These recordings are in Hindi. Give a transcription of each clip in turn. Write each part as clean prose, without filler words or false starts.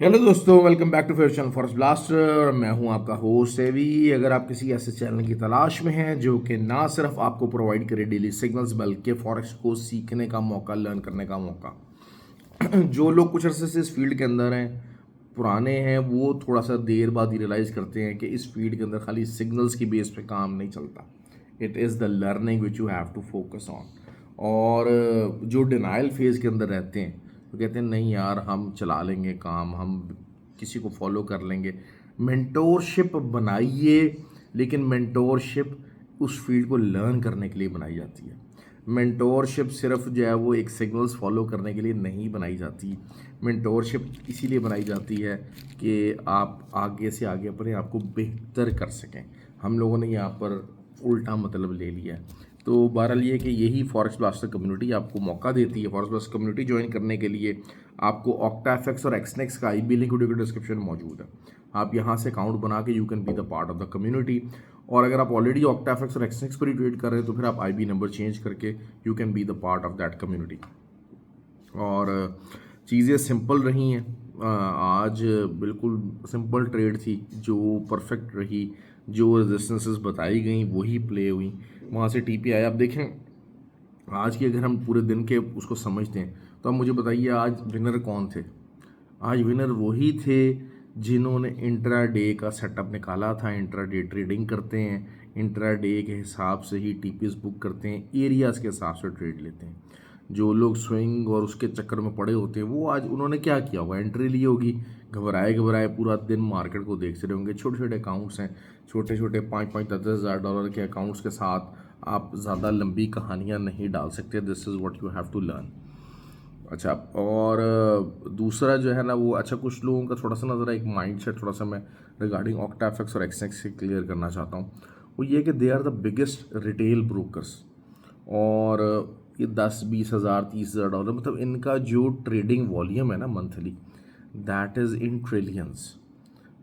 हेलो दोस्तों, welcome back to fair channel forest blaster. मैं हूं आपका होस्ट एवी। अगर आप किसी ऐसे चैनल की तलाश में हैं जो कि ना सिर्फ आपको प्रोवाइड करे डेली सिग्नल्स बल्कि फॉरेस्ट को सीखने का मौका, लर्न करने का मौका। जो लोग कुछ अरसे से इस फील्ड के अंदर हैं, पुराने हैं, वो थोड़ा सा देर बाद ही रियलाइज़ करते हैं कि इस फील्ड के अंदर खाली सिग्नल्स की बेस पे काम नहीं चलता। It is the learning which you have to focus on. और जो डिनाइल फेज़ के अंदर रहते हैं, तो कहते हैं नहीं यार, हम चला लेंगे काम, हम किसी को फॉलो कर लेंगे। मेंटोरशिप बनाइए, लेकिन मेंटोरशिप उस फील्ड को लर्न करने के लिए बनाई जाती है। मेंटोरशिप सिर्फ जो है वो एक सिग्नल्स फॉलो करने के लिए नहीं बनाई जाती। मेंटोरशिप इसीलिए बनाई जाती है कि आप आगे से आगे अपने आप को बेहतर कर सकें। हम लोगों ने यहाँ पर उल्टा मतलब ले लिया है। तो बहरहाल ये कि यही फॉरेस्ट ब्लास्टर कम्युनिटी आपको मौका देती है। फॉरेस्ट ब्लास्टर कम्युनिटी ज्वाइन करने के लिए आपको ऑक्टाफेक्स और एक्सनेक्स का आईबी लिंक वीडियो के डिस्क्रिप्शन में मौजूद है। आप यहाँ से अकाउंट बना के you can be the part of the community. और अगर आप ऑलरेडी ऑक्टाफेक्स और एक्सनेक्स पर ही ट्रेड कर रहे हैं तो फिर आप आईबी नंबर चेंज करके you can be the part of that community. और चीज़ें सिंपल रही हैं। आज बिल्कुल सिंपल ट्रेड थी जो परफेक्ट रही। जो रेजिस्टेंसेस बताई गई वही प्ले हुई। वहाँ से टीपी आया। आप देखें, आज की अगर हम पूरे दिन के उसको समझते हैं तो आप मुझे बताइए आज विनर कौन थे। आज विनर वही थे जिन्होंने इंट्रा डे का सेटअप निकाला था। इंट्रा डे ट्रेडिंग करते हैं, इंट्रा डे के हिसाब से ही टीपीएस बुक करते हैं, एरियाज़ के हिसाब से ट्रेड लेते हैं। जो लोग स्विंग और उसके चक्कर में पड़े होते हैं वो आज उन्होंने क्या किया होगा, एंट्री ली होगी, घबराए घबराए पूरा दिन मार्केट को देखते रहे होंगे। छोटे छोटे अकाउंट्स हैं, छोटे छोटे 5-5 10 हज़ार डॉलर के अकाउंट्स के साथ आप ज़्यादा लंबी कहानियाँ नहीं डाल सकते। This is what you have to learn. अच्छा, और दूसरा जो है ना वो, अच्छा कुछ लोगों का थोड़ा सा ना ज़रा एक माइंड सेट थोड़ा सा मैं रिगार्डिंग ऑक्टाफेक्स और एक्सनेक्स से क्लियर करना चाहता हूँ। वो ये कि they are the biggest retail brokers. और ये 10-20 हज़ार 30 हज़ार डॉलर, मतलब इनका जो ट्रेडिंग वॉल्यूम है ना monthly, that is in trillions.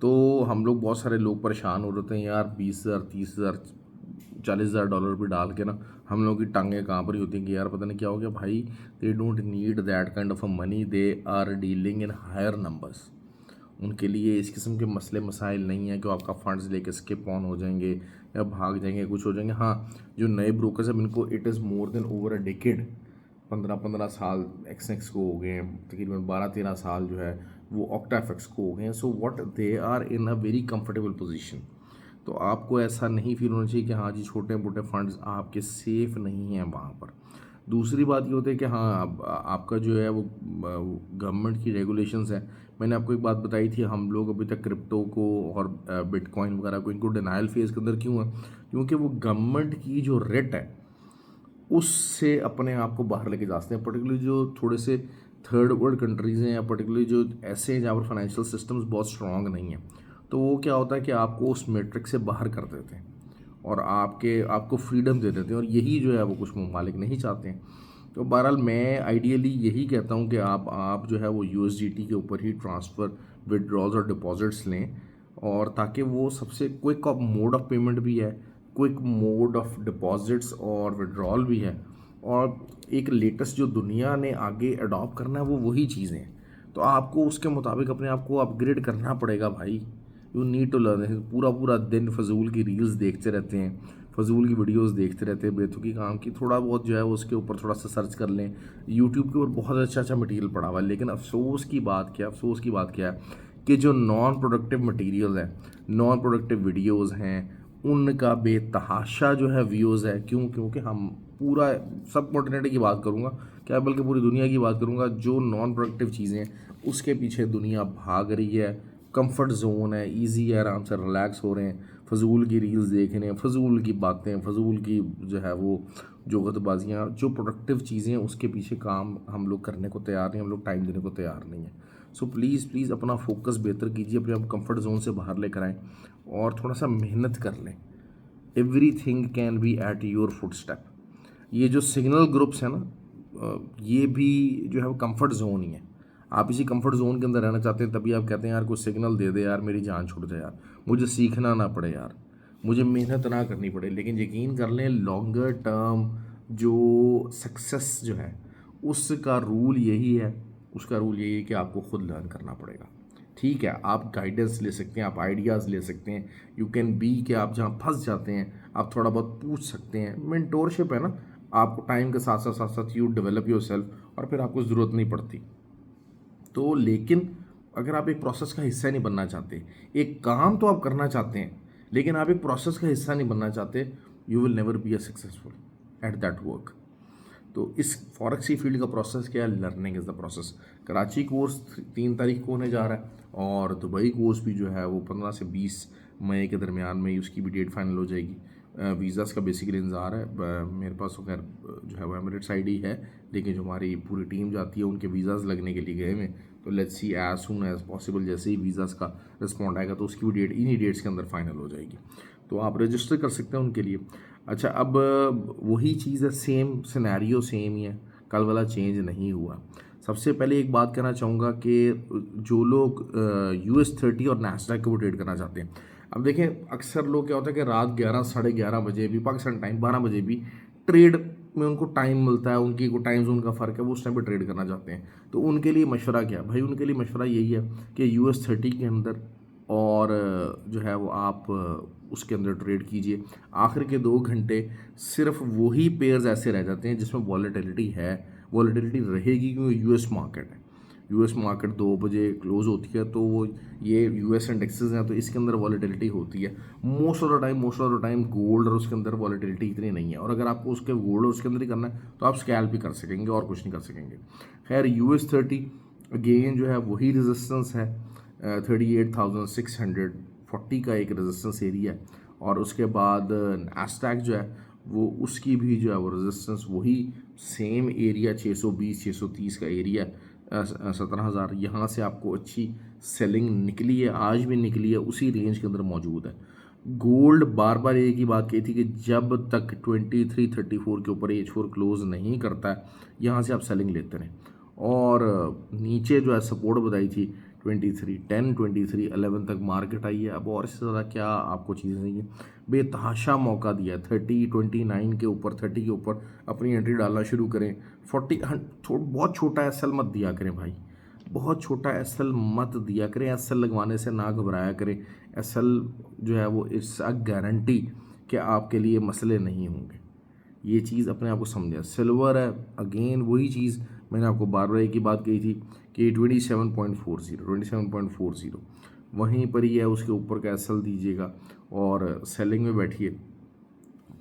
तो हम लोग, बहुत सारे लोग परेशान हो रहे हैं यार, 20 हज़ार 30 हज़ार 40 हज़ार डॉलर भी डाल के ना हम लोगों की टांगें कहाँ पर ही होती हैं कि यार पता नहीं क्या हो गया भाई। They don't need that kind of a money, they are dealing in higher numbers. उनके लिए इस किस्म के मसले मसाइल नहीं है कि आपका फंड्स लेके स्किप ऑन हो जाएंगे या भाग जाएंगे, कुछ हो जाएंगे। हाँ, जो नए ब्रोकर्स हैं इनको it is more than over a decade, 15-15 साल एक्सनेक्स को हो गए हैं, तकरीबन 12-13 साल जो है वो ऑक्टाफेक्स को हो गए हैं। So what they are in a very comfortable position. तो आपको ऐसा नहीं फील होना चाहिए कि हाँ जी छोटे मोटे फंड्स आपके सेफ नहीं हैं वहाँ पर। दूसरी बात ये होती है कि हाँ आपका जो है वो गवर्नमेंट की रेगुलेशंस है। मैंने आपको एक बात बताई थी, हम लोग अभी तक क्रिप्टो को और बिटकॉइन वगैरह को, इनको डिनाइल फेज के अंदर क्यों है? क्योंकि वो गवर्नमेंट की जो रेट है उससे अपने आप को बाहर लेके जा सकते हैं। पर्टिकुलरली जो थोड़े से थर्ड वर्ल्ड कंट्रीज़ हैं या पर्टिकुलरली जो ऐसे हैं जहाँ पर फाइनेंशियल सिस्टम्स बहुत स्ट्रॉन्ग नहीं है, तो वो क्या होता है कि आपको उस मैट्रिक्स से बाहर कर देते हैं और आपको फ्रीडम दे देते हैं। और यही जो है वो कुछ ममालिक नहीं चाहते हैं। तो बहरहाल मैं आइडियली यही कहता हूँ कि आप जो है वो यूएसडीटी के ऊपर ही ट्रांसफ़र, विड्रॉल्स और डिपॉजिट्स लें। और ताकि वो सबसे quick of mode of payment भी है, क्विक मोड ऑफ डिपॉजिट्स और विड्रॉल भी है। और एक लेटेस्ट जो दुनिया ने आगे अडॉप्ट करना है वो वही चीज़ें हैं। तो आपको उसके मुताबिक अपने आप को अपग्रेड करना पड़ेगा भाई। You need to learn. पूरा पूरा दिन फजूल की रील्स देखते रहते हैं, फजूल की वीडियोस देखते रहते हैं बेतुकी काम की। थोड़ा बहुत जो है उसके ऊपर थोड़ा सा सर्च कर लें। यूट्यूब के ऊपर बहुत अच्छा अच्छा मटेरियल पड़ा हुआ है, लेकिन अफसोस की बात क्या है कि जो नॉन प्रोडक्टिव मटेरियल है, नॉन प्रोडक्टिव वीडियोस हैं, उनका बेतहाशा जो है व्यूज़ है। क्यों? क्योंकि हम पूरा सब कॉन्टिनेंट की बात करूँगा, क्या बल्कि पूरी दुनिया की बात करूँगा, जो नॉन प्रोडक्टिव चीज़ें हैं उसके पीछे दुनिया भाग रही है। कंफर्ट जोन है, इजी है, आराम से रिलैक्स हो रहे हैं, फजूल की रील्स देख रहे हैं, फजूल की बातें, फजूल की जो है वो जुगतबाजियाँ, जो प्रोडक्टिव चीज़ें हैं उसके पीछे काम हम लोग करने को तैयार नहीं, हम लोग टाइम देने को तैयार नहीं है। सो प्लीज़ प्लीज़ अपना फोकस बेहतर कीजिए, अपने आप कंफर्ट जोन से बाहर लेकर आएँ और थोड़ा सा मेहनत कर लें। Every thing can be at your foot step. ये जो सिग्नल ग्रुप्स हैं ना, ये भी जो है वो कंफर्ट जोन ही है। आप इसी कंफर्ट जोन के अंदर रहना चाहते हैं, तभी आप कहते हैं यार कोई सिग्नल दे दे यार, मेरी जान छूट जाए यार, मुझे सीखना ना पड़े यार, मुझे मेहनत ना करनी पड़े। लेकिन यकीन कर लें, लॉन्गर टर्म जो सक्सेस जो है उसका रूल यही है, उसका रूल यही है कि आपको खुद लर्न करना पड़ेगा। ठीक है, आप गाइडेंस ले सकते हैं, आप आइडियाज़ ले सकते हैं, यू कैन बी कि आप जहाँ फंस जाते हैं आप थोड़ा बहुत पूछ सकते हैं। मेंटोरशिप है ना, आपको टाइम के साथ साथ यू डेवलप योर सेल्फ और फिर आपको ज़रूरत नहीं पड़ती। तो लेकिन अगर आप एक प्रोसेस का हिस्सा नहीं बनना चाहते, एक काम तो आप करना चाहते हैं लेकिन आप एक प्रोसेस का हिस्सा नहीं बनना चाहते, you will never be a successful at that work. तो इस फॉरेक्स की फील्ड का प्रोसेस क्या है? Learning is the process. Karachi course 3 तारीख को होने जा रहा है और दुबई कोर्स भी जो है वो 15 से 20 मई के दरमियान में ही उसकी भी डेट फाइनल हो जाएगी। वीज़ाज़ का बेसिकली इंतज़ार है। मेरे पास तो खैर जो है वो एमिरेट साइड ही है, लेकिन जो हमारी पूरी टीम जाती है उनके वीज़ाज़ लगने के लिए गए हुए। तो let's see as soon as possible जैसे ही वीज़ाज़ का रिस्पॉन्ड आएगा तो उसकी भी डेट इन्हीं डेट्स के अंदर फाइनल हो जाएगी। तो आप रजिस्टर कर सकते हैं उनके लिए। अच्छा, अब वही चीज़ है, सेम सिनेरियो सेम ही है, कल वाला चेंज नहीं हुआ। सबसे पहले एक बात कहना चाहूँगा कि जो लोग US 30 और नैस्डैक को ट्रेड करना चाहते हैं, अब देखें अक्सर लोग क्या होता है कि रात 11 साढ़े 11 बजे भी पाकिस्तान टाइम 12 बजे भी ट्रेड में उनको टाइम मिलता है, उनकी को टाइम जोन का फ़र्क है, वो उस टाइम पे ट्रेड करना चाहते हैं। तो उनके लिए मशवरा क्या भाई? उनके लिए मशवरा यही है कि US 30 के अंदर और जो है वो आप उसके अंदर ट्रेड कीजिए। आखिर के 2 घंटे सिर्फ वही पेयर्स ऐसे रह जाते हैं जिसमें वॉलेटिलिटी है, वॉलेटिलिटी रहेगी क्योंकि यूएस मार्केट है। यूएस मार्केट 2 बजे क्लोज होती है तो वो ये यूएस इंडेक्सेस हैं तो इसके अंदर वॉलेटिलिटी होती है। Most of the time gold और उसके अंदर वॉलेटिलिटी इतनी नहीं है, और अगर आपको उसके गोल्ड और उसके अंदर ही करना है तो आप स्कैल्प भी कर सकेंगे और कुछ नहीं कर सकेंगे। खैर US 30 अगेन जो है वही रेजिस्टेंस है, 38,640 का एक रेजिस्टेंस एरिया है, और उसके बाद नैस्डैक जो है वो उसकी भी जो है वो रेजिस्टेंस वही सेम एरिया 620-630 का एरिया, 17,000। यहाँ से आपको अच्छी सेलिंग निकली है, आज भी निकली है, उसी रेंज के अंदर मौजूद है। गोल्ड बार बार एक ही बात कही थी कि जब तक 2334 के ऊपर H4 क्लोज नहीं करता है यहाँ से आप सेलिंग लेते रहें। और नीचे जो है सपोर्ट बताई थी 2310 2311 तक मार्केट आई है। अब और इससे ज़्यादा क्या आपको चीज़ें चाहिए? बेतहाशा मौका दिया है, 29 के ऊपर 30 के ऊपर अपनी एंट्री डालना शुरू करें। 40 बहुत छोटा एसएल मत दिया करें भाई, बहुत छोटा एसएल मत दिया करें। एसएल लगवाने से ना घबराया करें। एसएल जो है वो इट्स अ गारंटी कि आपके लिए मसले नहीं होंगे। ये चीज़ अपने आप को समझें। सिल्वर है अगेन वही चीज़, मैंने आपको बार बार एक ही बात कही थी कि 27.40 वहीं पर ही है, उसके ऊपर का एसएल दीजिएगा और सेलिंग में बैठिए।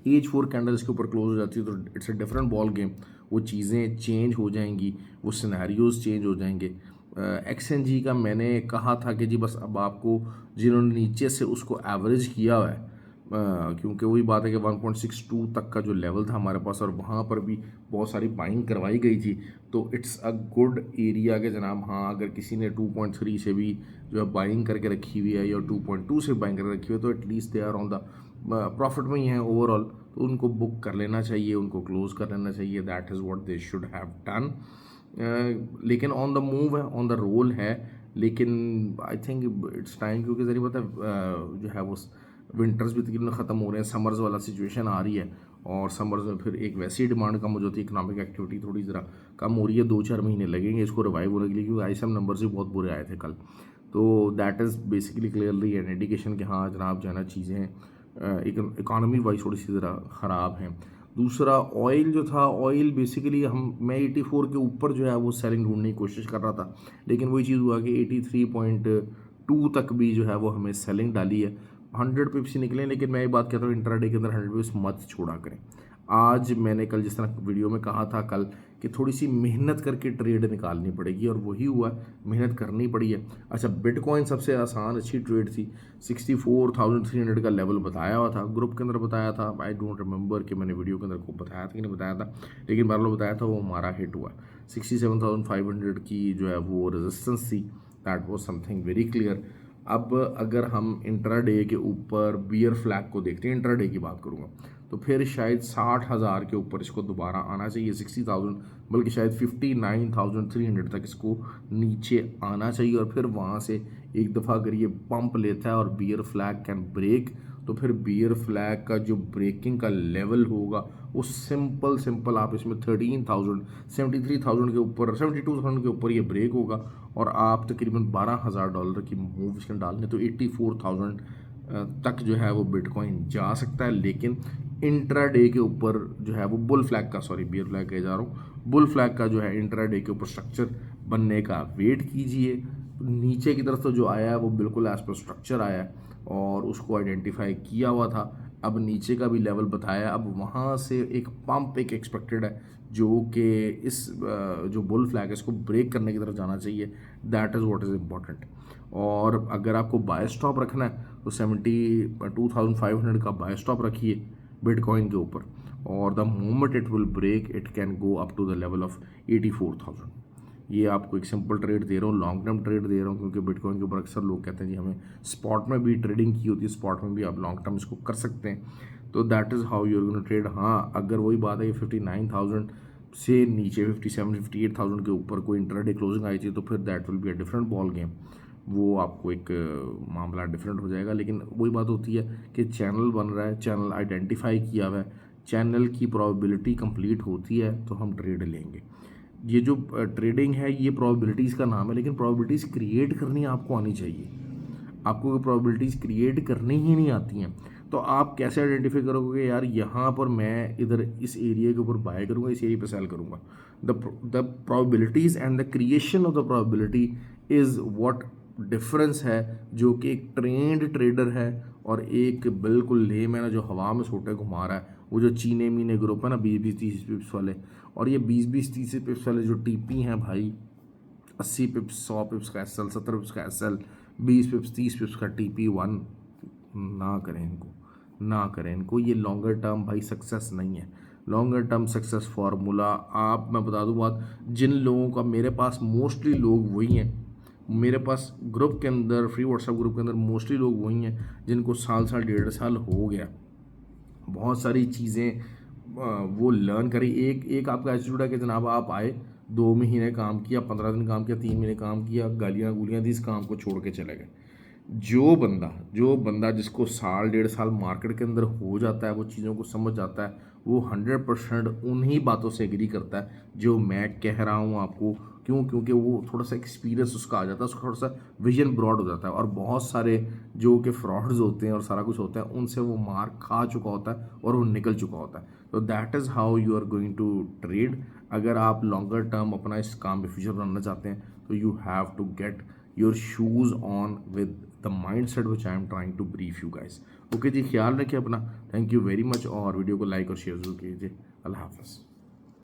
H4 कैंडल इसके ऊपर क्लोज हो जाती है तो it's a different ball game. वो चीज़ें चेंज हो जाएंगी, वो सिनेरियोज चेंज हो जाएंगे। XNG का मैंने कहा था कि जी बस अब आपको जिन्होंने नीचे से उसको एवरेज किया हुआ है, क्योंकि वही बात है कि 1.62 तक का जो लेवल था हमारे पास और वहाँ पर भी बहुत सारी बाइंग करवाई गई थी, तो इट्स अ गुड एरिया के जनाब। हाँ, अगर किसी ने 2.3 से भी जो है बाइंग करके रखी हुई है या 2.2 से बाइंग करके रखी हुई है तो at least they are on the profit में ही है ओवरऑल, तो उनको बुक कर लेना चाहिए, उनको क्लोज कर लेना चाहिए। That is what they should have done. लेकिन ऑन द मूव है, ऑन द रोल है, लेकिन आई थिंक इट्स टाइम, क्योंकि ज़रिए पता है जो है वो विंटर्स भी तकरीबन ख़त्म हो रहे हैं, समर्स वाला सिचुएशन आ रही है, और समर्स में फिर एक वैसी डिमांड कम हो जाती है, इकोनॉमिक एक्टिविटी थोड़ी ज़रा कम हो रही है। 2-4 महीने लगेंगे इसको रिवाइव होने के लिए, क्योंकि ISM नंबर्स भी बहुत बुरे आए थे कल। तो that is basically clearly an indication कि हाँ जनाब जो है ना चीज़ें इकॉनमी वाइज थोड़ी सी ज़रा ख़राब हैं। दूसरा ऑयल जो था, ऑयल बेसिकली मैं 84 के ऊपर जो है वो सेलिंग ढूंढने की कोशिश कर रहा था, लेकिन वही चीज़ हुआ कि 83.2 तक भी जो है वो हमें सेलिंग डाली है। 100 पिप्स ही निकले, लेकिन मैं एक बात कहता हूँ इंट्राडे के अंदर 100 पिप्स मत छोड़ा करें। आज मैंने कल जिस तरह वीडियो में कहा था कल कि थोड़ी सी मेहनत करके ट्रेड निकालनी पड़ेगी, और वही हुआ, मेहनत करनी पड़ी है। अच्छा, बिटकॉइन सबसे आसान अच्छी ट्रेड थी, 64,300 का लेवल बताया हुआ था, ग्रुप के अंदर बताया था। आई डोंट रिमेंबर कि मैंने वीडियो के अंदर को बताया था कि नहीं बताया था, लेकिन बार बताया था, वो हमारा हिट हुआ। 67,500 की जो है वो रेजिस्टेंस थी, that was something very clear. अब अगर हम इंट्राडे के ऊपर बियर फ्लैग को देखते हैं, इंट्राडे की बात करूँगा, तो फिर शायद 60,000 के ऊपर इसको दोबारा आना चाहिए, 60,000 बल्कि शायद 59,300 तक इसको नीचे आना चाहिए, और फिर वहाँ से एक दफ़ा अगर ये पंप लेता है और बियर फ्लैग कैन ब्रेक तो फिर बियर फ्लैग का जो ब्रेकिंग का लेवल होगा वो सिंपल आप इसमें 13,000 73,000 के ऊपर 72,000 के ऊपर ये ब्रेक होगा और आप तकरीबन $12,000 की मूव इसमें डालें तो 84,000 तक जो है वो बिटकॉइन जा सकता है। लेकिन इंट्राडे के ऊपर जो है वो बुल फ्लैग का, सॉरी बियर फ्लैग कह जा रहा हूँ, बुल फ्लैग का जो है इंट्राडे के ऊपर स्ट्रक्चर बनने का वेट कीजिए। नीचे की तरफ तो जो आया है वो बिल्कुल एज पर स्ट्रक्चर आया है और उसको आइडेंटिफाई किया हुआ था। अब नीचे का भी लेवल बताया, अब वहाँ से एक पंप एक एक्सपेक्टेड है जो कि इस जो बुल फ्लैग है इसको ब्रेक करने की तरफ जाना चाहिए। That is what is important. और अगर आपको बाय स्टॉप रखना है तो 72,500 का बाय स्टॉप रखिए बिटकॉइन के ऊपर, और the moment it will break it can go up to the level of 84,000। ये आपको एक सिंपल ट्रेड दे रहा हूँ, लॉन्ग टर्म ट्रेड दे रहा हूँ, क्योंकि बिटकॉइन के ऊपर अक्सर लोग कहते हैं जी हमें स्पॉट में भी ट्रेडिंग की होती है, स्पॉट में भी आप लॉन्ग टर्म इसको कर सकते हैं। तो that is how you are gonna trade. हाँ, अगर वही बात है कि 59,000 से नीचे 57 58,000 के ऊपर कोई इंट्राडे क्लोजिंग आई थी तो फिर that will be a different ball game, वो आपको एक मामला डिफरेंट हो जाएगा। लेकिन वही बात होती है कि चैनल बन रहा है, चैनल आइडेंटिफाई किया हुआ है, चैनल की प्रोबेबिलिटी कंप्लीट होती है तो हम ट्रेड लेंगे। ये जो ट्रेडिंग है ये प्रोबेबिलिटीज़ का नाम है, लेकिन प्रोबेबिलिटीज़ क्रिएट करनी आपको आनी चाहिए। आपको प्रोबेबिलिटीज़ क्रिएट करनी ही नहीं आती हैं तो आप कैसे आइडेंटिफाई करोगे यार यहाँ पर मैं इधर इस एरिया के ऊपर बाय करूँगा, इस एरिया पे सेल करूँगा। The probabilities and the creation of the probability is what difference है जो कि एक ट्रेंड ट्रेडर है और एक बिल्कुल लेमैन जो हवा में सोटे घुमा रहा है। वो जो चीने मीने ग्रुप है ना 20-20-30 पिप्स वाले, और ये 20-20-30 पिप्स वाले जो टीपी हैं भाई, 80 पिप्स 100 पिप्स का एसएल, 70 पिप्स का एसएल, 20 पिप्स 30 पिप्स का टीपी वन, ना करें इनको, ना करें इनको। ये लॉन्गर टर्म भाई सक्सेस नहीं है। लॉन्गर टर्म सक्सेस फार्मूला आप, मैं बता दूं बात, जिन लोगों का, मेरे पास मोस्टली लोग वही हैं, मेरे पास ग्रुप के अंदर, फ्री व्हाट्सएप ग्रुप के अंदर मोस्टली लोग वही हैं जिनको साल 1.5 साल हो गया, बहुत सारी चीज़ें वो लर्न करी। एक आपका एटीट्यूड है कि जनाब आप आए, 2 महीने काम किया, 15 दिन काम किया, 3 महीने काम किया, गालियाँ गुलियाँ दी, इस काम को छोड़ के चले गए। जो बंदा जिसको साल 1.5 साल मार्केट के अंदर हो जाता है, वो चीज़ों को समझ जाता है, वो 100% उन्हीं बातों से एग्री करता है जो मैं कह रहा हूँ आपको। क्योंकि वो थोड़ा सा एक्सपीरियंस उसका आ जाता है, उसका थोड़ा सा विजन ब्रॉड हो जाता है, और बहुत सारे जो कि फ्रॉड्स होते हैं और सारा कुछ होता है उनसे वो मार खा चुका होता है और वो निकल चुका होता है। तो that is how you are going to trade. अगर आप लॉन्गर टर्म अपना इस काम में फ्यूचर बनाना चाहते हैं तो you have to get your shoes on with the mind set which I am trying to brief you guys. Okay ji, ख्याल रखिए अपना। थैंक यू वेरी मच, और वीडियो को लाइक और शेयर जरूर कीजिए। अल्लाह हाफ़िज़।